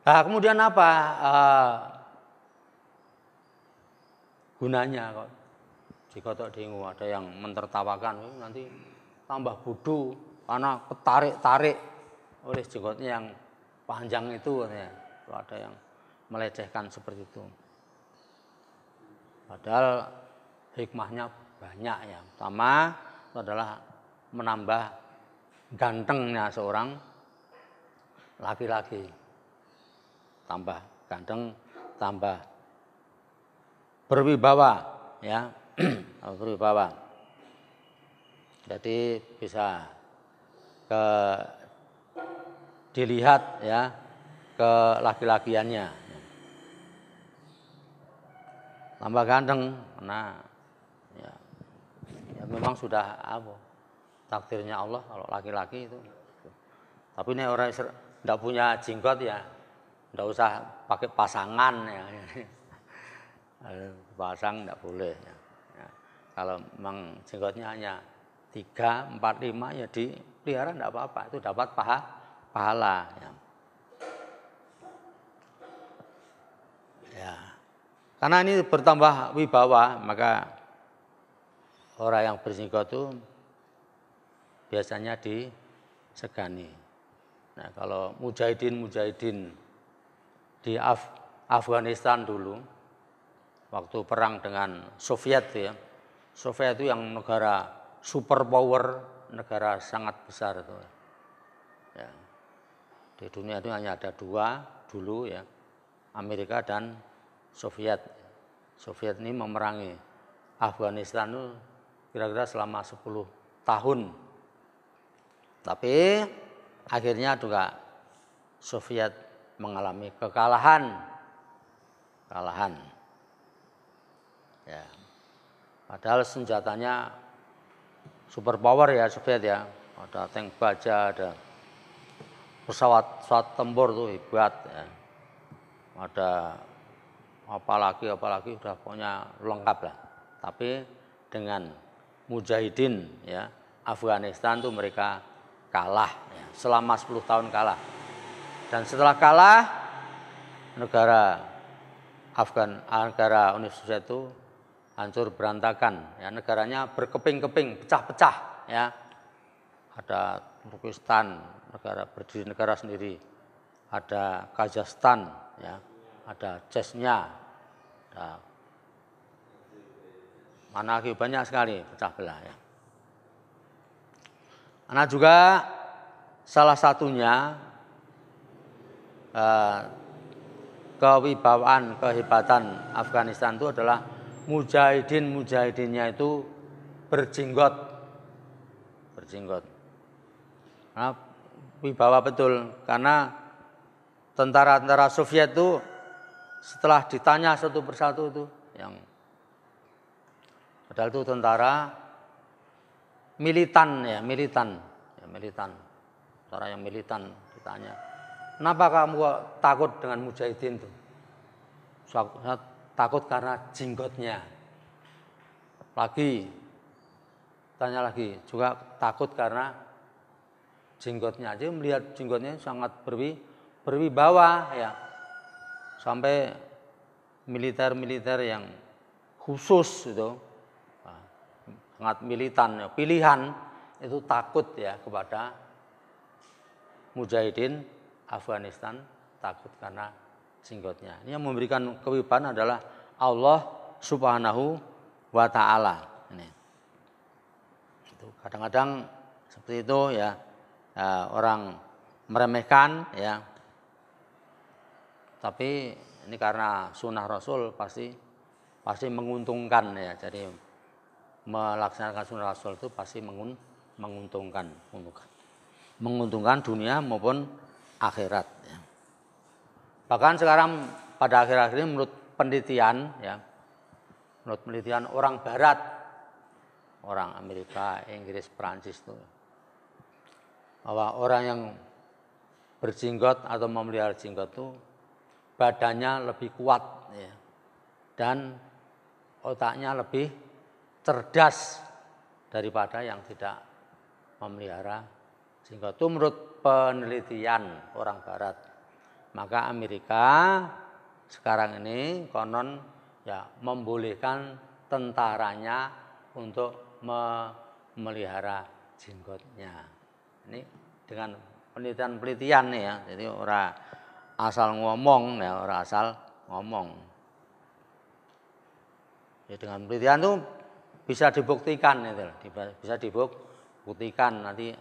Nah, kemudian apa gunanya kok dikotok dengu? Ada yang mentertawakan, nanti tambah bodoh karena ketarik-tarik oleh jenggotnya yang panjang itu, katanya. Ada yang melecehkan seperti itu. Padahal hikmahnya banyak ya. Pertama itu adalah menambah gantengnya seorang laki-laki. Tambah ganteng, tambah berwibawa ya. Berwibawa. Jadi bisa dilihat ya ke laki-lakiannya. Tambah ganteng karena ya memang sudah takdirnya Allah kalau laki-laki itu. Tapi ini orang tidak punya jenggot ya, tidak usah pakai pasangan ya. Pasang tidak boleh ya. Kalau memang jenggotnya hanya 3, 4, 5 ya dipelihara tidak apa-apa, itu dapat pahala ya. Ya. Karena ini bertambah wibawa, maka orang yang berjenggot itu biasanya disegani. Nah, kalau mujahidin di Afghanistan dulu, waktu perang dengan Soviet ya, Soviet itu yang negara superpower, negara sangat besar itu. Ya. Di dunia itu hanya ada 2 dulu ya, Amerika dan Soviet. Soviet ini memerangi Afghanistan itu kira-kira selama 10 tahun. Tapi akhirnya juga Soviet mengalami kekalahan. Ya. Padahal senjatanya superpower ya Soviet ya. Ada tank baja, ada pesawat tempur tuh hebat ya. Ada apalagi udah pokoknya lengkap lah. Tapi dengan mujahidin ya Afghanistan tuh mereka kalah ya. Selama 10 tahun kalah. Dan setelah kalah negara Uni Soviet itu hancur berantakan ya, negaranya berkeping-keping, pecah-pecah ya. Ada Turkistan, berdiri negara sendiri. Ada Kazakhstan ya, ada Chechnya, ada mana lagi banyak sekali pecah belah ya. Karena juga salah satunya kewibawaan, kehebatan Afghanistan itu adalah mujahidinnya itu berjenggot. Nah, wibawa betul karena tentara Soviet itu setelah ditanya satu persatu itu yang padahal itu tentara militan, tentara yang militan ditanya, kenapa kamu takut dengan mujahidin itu? Saya takut karena jenggotnya. Tanya lagi, juga takut karena jenggotnya. Aja melihat jenggotnya sangat berwibawa ya. Sampai militer yang khusus itu sangat militan ya, pilihan itu takut ya kepada mujahidin Afghanistan, takut karena jenggotnya. Ini yang memberikan kewibawaan adalah Allah Subhanahu wa taala. Ini. Itu kadang-kadang seperti itu ya, orang meremehkan ya. Tapi ini karena sunnah Rasul pasti menguntungkan ya. Jadi melaksanakan sunnah Rasul itu pasti menguntungkan dunia maupun akhirat ya. Bahkan sekarang pada akhir-akhir ini menurut penelitian orang barat, orang Amerika, Inggris, Prancis itu, bahwa orang yang berjenggot atau memelihara jenggot itu badannya lebih kuat ya, dan otaknya lebih cerdas daripada yang tidak memelihara jenggot. Itu menurut penelitian orang barat. Maka Amerika sekarang ini konon ya membolehkan tentaranya untuk memelihara jenggotnya. Ini dengan penelitian-penelitian nih ya. Jadi orang asal ngomong ya, orang asal ngomong. Ya, dengan penelitian itu bisa dibuktikan itu, bisa dibuktikan nanti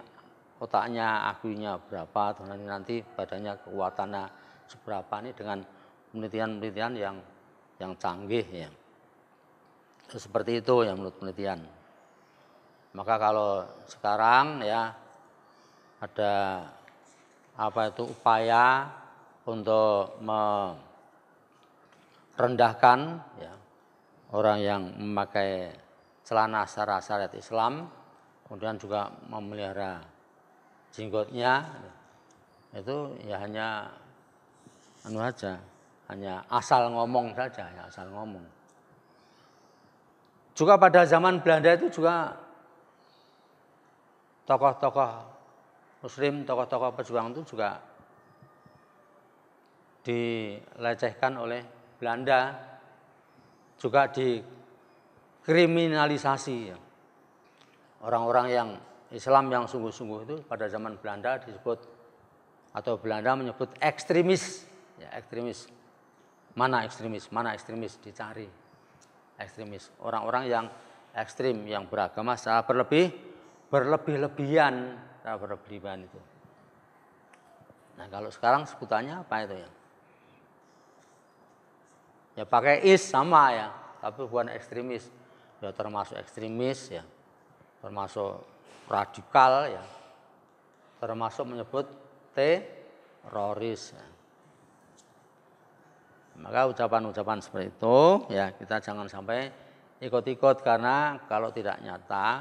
otaknya IQ-nya berapa, atau nanti badannya kekuatannya seberapa ini dengan penelitian-penelitian yang canggih ya. Seperti itu yang menurut penelitian. Maka kalau sekarang ya ada upaya untuk merendahkan ya orang yang memakai celana secara syariat Islam, kemudian juga memelihara jenggotnya, itu ya hanya hanya asal ngomong saja, ya asal ngomong. Juga pada zaman Belanda itu juga tokoh-tokoh Muslim, tokoh-tokoh pejuang itu juga dilecehkan oleh Belanda, juga dikriminalisasi. Orang-orang yang Islam yang sungguh-sungguh itu pada zaman Belanda disebut, atau Belanda menyebut ekstremis. Ya, ekstremis. Mana ekstremis dicari. Ekstremis. Orang-orang yang ekstrim, yang beragama secara berlebih-lebihan itu. Nah, kalau sekarang sebutannya apa itu ya? Ya pakai is sama ya, tapi bukan ekstremis. Ya termasuk ekstremis ya. Termasuk radikal ya. Termasuk menyebut teroris ya. Maka ucapan-ucapan seperti itu ya kita jangan sampai ikut-ikut, karena kalau tidak nyata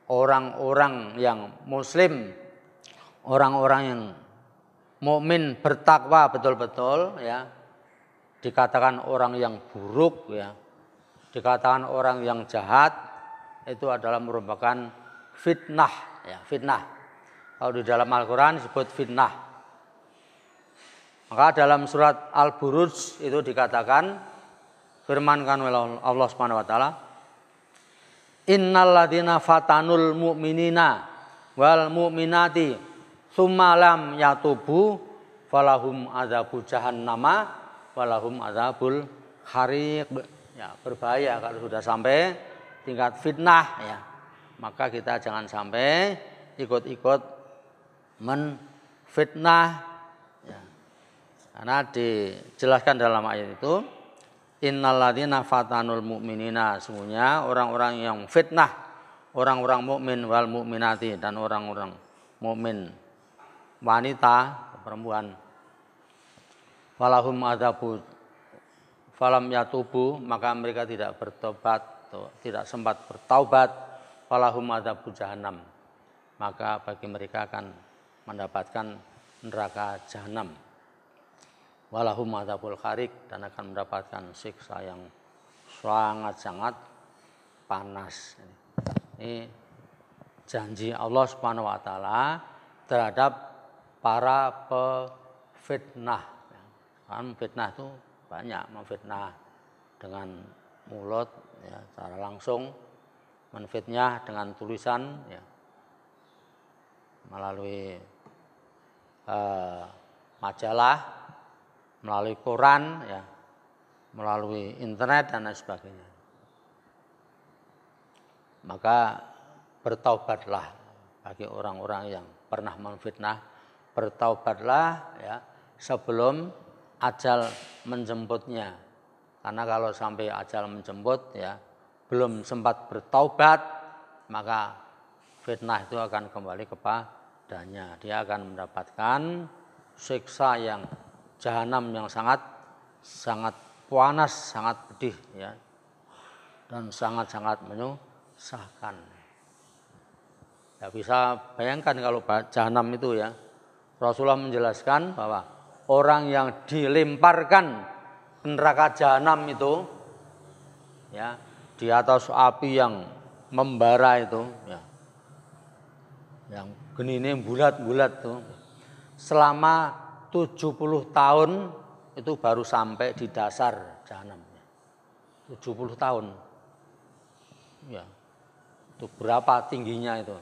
orang-orang yang muslim, orang-orang yang mukmin bertakwa betul-betul ya, dikatakan orang yang buruk ya, dikatakan orang yang jahat, itu adalah merupakan fitnah ya, fitnah. Kalau di dalam Al-Qur'an disebut fitnah. Maka dalam surat Al-Buruj itu dikatakan, firmankan oleh Allah Subhanahu wa taala, innal ladzina fatanul mu'minina wal mu'minati tsumma lam yatubu falahum adzabu jahannama walahum adzabul hariq. Ya, berbahaya kalau sudah sampai tingkat fitnah ya. Maka kita jangan sampai ikut-ikut menfitnah ya. Karena dijelaskan dalam ayat itu, innalladzina fatanul mu'minina, sesungguhnya orang-orang yang fitnah orang-orang mukmin wal mukminati, dan orang-orang mukmin wanita perempuan, walahum adzabu falam yatubu, maka mereka tidak bertobat, tidak sempat bertaubat, walahum adzabu jahannam, maka bagi mereka akan mendapatkan neraka jahanam, walahum adzabul hariq, dan akan mendapatkan siksa yang sangat-sangat panas. Ini janji Allah Subhanahu wa taala terhadap para pefitnah. Kan fitnah itu banyak, memfitnah dengan mulut ya, secara langsung, menfitnah dengan tulisan ya, melalui majalah, melalui koran ya, melalui internet dan lain sebagainya. Maka bertaubatlah bagi orang-orang yang pernah memfitnah, bertaubatlah ya sebelum ajal menjemputnya. Karena kalau sampai ajal menjemput ya belum sempat bertaubat, maka fitnah itu akan kembali kepadanya. Dia akan mendapatkan siksa yang jahanam yang sangat panas, sangat pedih ya, dan sangat menyusahkan. Ya bisa bayangkan kalau jahanam itu ya, Rasulullah menjelaskan bahwa orang yang dilemparkan ke neraka jahanam itu ya, di atas api yang membara itu ya, yang genine bulat-bulat tuh, selama 70 tahun itu baru sampai di dasar jahanam. 70 tahun. Ya. Itu berapa tingginya itu.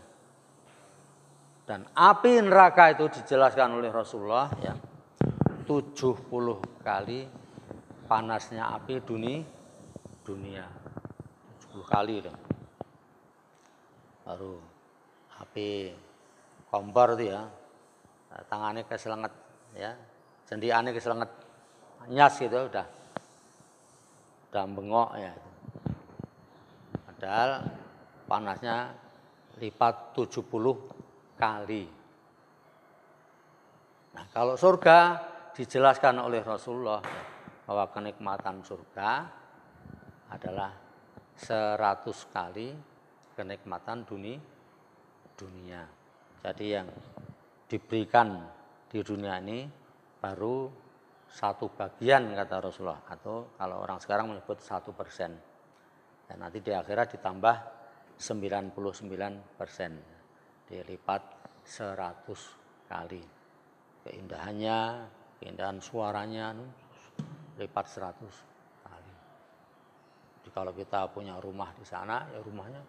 Dan api neraka itu dijelaskan oleh Rasulullah ya. 70 kali panasnya api dunia. 70 kali itu. Baru api kompor itu ya. Tangannya keselenget ya. Sendiannya keselenget. Nyas gitu udah bengok ya. Padahal panasnya lipat 70 kali. Nah, kalau surga dijelaskan oleh Rasulullah bahwa kenikmatan surga adalah 100 kali kenikmatan dunia. Jadi yang diberikan di dunia ini baru 1 bagian kata Rasulullah, atau kalau orang sekarang menyebut 1%. Dan nanti di akhirat ditambah 99%, dilipat 100 kali. Keindahan suaranya lipat 100 kali. Jadi kalau kita punya rumah di sana, ya rumahnya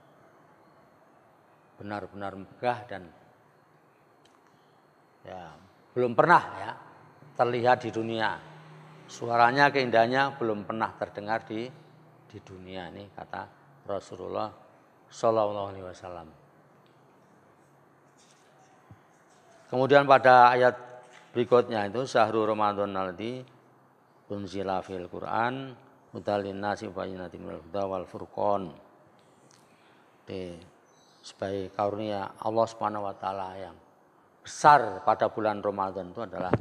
benar-benar megah dan ya belum pernah ya terlihat di dunia. Suaranya, keindahannya belum pernah terdengar di dunia ini kata Rasulullah Shallallahu Alaihi Wasallam. Kemudian pada ayat berikutnya itu syahrul Ramadan alladzi unzila fil Quran hudal linnasi wa bayyinatin minal huda wal furqan. Sebagai karunia Allah Subhanahu wa taala yang besar pada bulan Ramadan itu adalah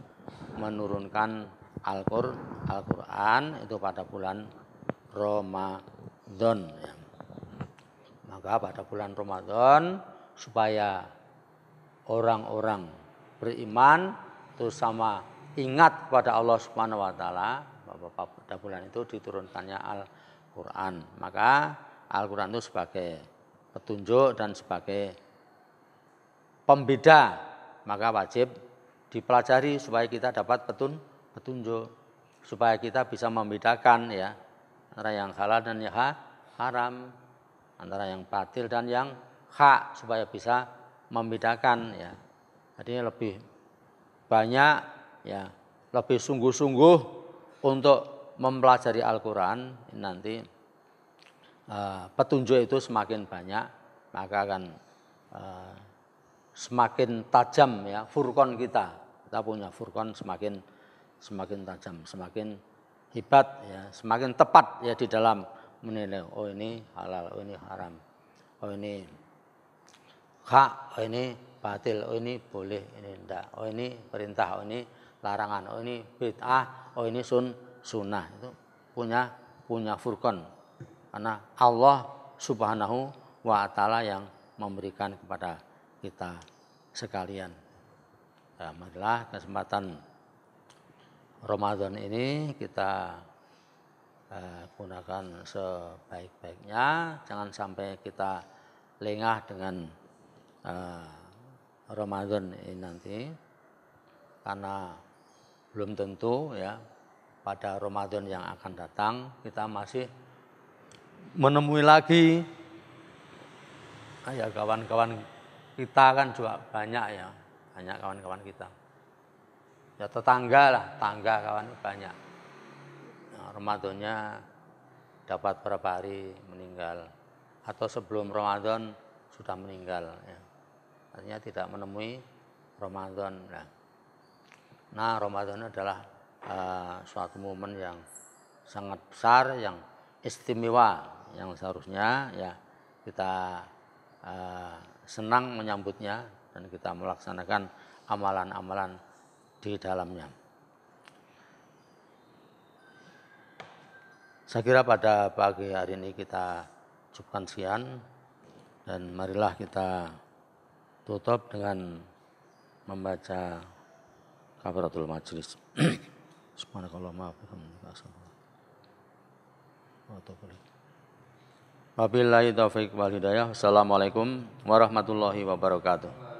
menurunkan Al-Quran itu pada bulan Ramadan ya. Maka pada bulan Ramadan supaya orang-orang beriman itu sama ingat kepada Allah Subhanahu wa taala bahwa pada bulan itu diturunkannya Al-Quran. Maka Al-Quran itu sebagai petunjuk dan sebagai pembeda, maka wajib dipelajari supaya kita dapat petunjuk, supaya kita bisa membedakan ya antara yang halal dan yang haram, antara yang batil dan yang hak, supaya bisa membedakan ya. Jadi lebih banyak ya, lebih sungguh-sungguh untuk mempelajari Al-Quran. Nanti petunjuk itu semakin banyak, maka akan semakin tajam ya furqan kita punya furqan semakin tajam, semakin hebat ya, semakin tepat ya di dalam menilai, oh ini halal, oh ini haram, oh ini hak, oh ini batil, oh ini boleh, ini tidak, oh ini perintah, oh ini larangan, oh ini bid'ah, oh ini sunnah. Itu punya furqan karena Allah Subhanahu wa taala yang memberikan kepada kita sekalian. Ya, marilah kesempatan Ramadan ini kita gunakan sebaik-baiknya. Jangan sampai kita lengah dengan Ramadan ini nanti, karena belum tentu ya pada Ramadan yang akan datang kita masih menemui lagi ya kawan-kawan kita kan juga banyak ya, banyak kawan-kawan kita. Ya tetangga lah, tangga kawan banyak. Nah, Ramadannya dapat berapa hari meninggal, atau sebelum Ramadan sudah meninggal ya. Artinya tidak menemui Ramadan. Nah, Ramadan adalah suatu momen yang sangat besar, yang istimewa, yang seharusnya ya kita senang menyambutnya dan kita melaksanakan amalan-amalan di dalamnya. Saya kira pada pagi hari ini kita cukupkan sekian, dan marilah kita tutup dengan membaca kafaratul majlis. Subhanakallahumma wa bihamdika asyhadu an la ilaha illa anta astaghfiruka. Wabillahi taufiq wal hidayah. Assalamualaikum warahmatullahi wabarakatuh.